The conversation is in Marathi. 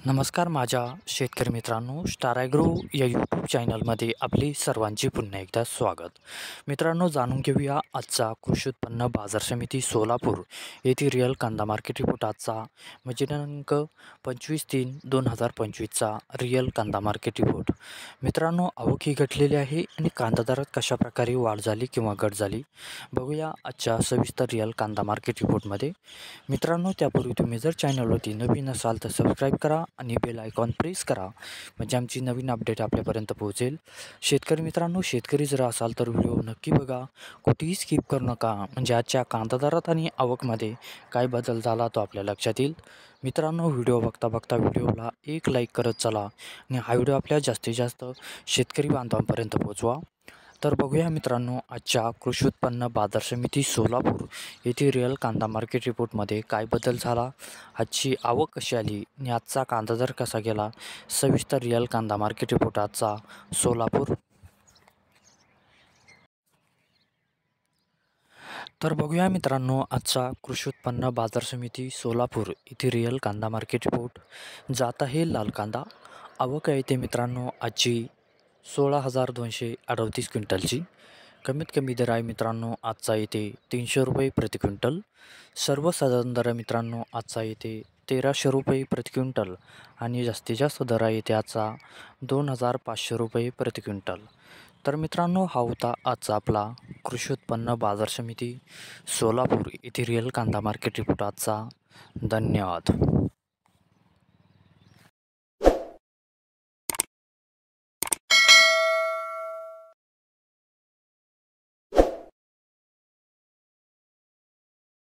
नमस्कार माझ्या शेतकरी मित्रांनो, स्टार ॲग्रो या यूट्यूब चॅनलमध्ये आपले सर्वांचे पुन्हा एकदा स्वागत. मित्रांनो, जाणून घेऊया आजचा कृषी उत्पन्न बाजार समिती सोलापूर येथील रिअल कांदा मार्केट रिपोर्ट आजचा म्हणजे दिनांक 25/3/2025चा रिअल कांदा मार्केट रिपोर्ट. मित्रांनो, आवक ही घटलेली आहे आणि कांदा दरात कशाप्रकारे वाढ झाली किंवा घट झाली बघूया आजच्या सविस्तर रिअल कांदा मार्केट रिपोर्टमध्ये. मित्रांनो, त्यापूर्वी तुम्ही जर चॅनलवरती नवीन असाल तर सबस्क्राईब करा आणि बेल आयकॉन प्रेस करा म्हणजे आमची नवीन अपडेट आपल्यापर्यंत पोहोचेल. शेतकरी मित्रांनो, शेतकरी जर असाल तर व्हिडिओ नक्की बघा, कुठेही स्किप करू नका म्हणजे आजच्या कांदा दरात आणि आवकमध्ये काय बदल झाला तो आपल्या लक्षात येईल. मित्रांनो, व्हिडिओ बघता बघता व्हिडिओला एक लाईक करत चला आणि हा व्हिडिओ आपल्या जास्तीत जास्त शेतकरी बांधवांपर्यंत पोहोचवा. तर बघूया मित्रांनो, आजच्या कृषी उत्पन्न बाजार समिती सोलापूर येथील रिअल कांदा मार्केट रिपोर्टमध्ये काय बदल झाला, आजची आवक कशी आली आणि आजचा कांदा दर कसा गेला. सविस्तर रिअल कांदा मार्केट रिपोर्ट आजचा सोलापूर. तर बघूया मित्रांनो, आजचा कृषी उत्पन्न बाजार समिती सोलापूर येथील रिअल कांदा मार्केट रिपोर्ट. जात आहे लाल कांदा. आवक आहे ते मित्रांनो आजची 16,238 क्विंटलची. कमीत कमी दर आहे मित्रांनो आजचा येते 300 रुपये प्रति क्विंटल. सर्वसाधारण दर मित्रांनो आजचा येते 1,300 रुपये प्रति क्विंटल आणि जास्तीत जास्त दर आहे येते आजचा 2,500 रुपये प्रति क्विंटल. तर मित्रांनो, हा होता आजचा आपला कृषी उत्पन्न बाजार समिती सोलापूर येथे रिअल कांदा मार्केट रिपोर्ट आजचा. धन्यवाद.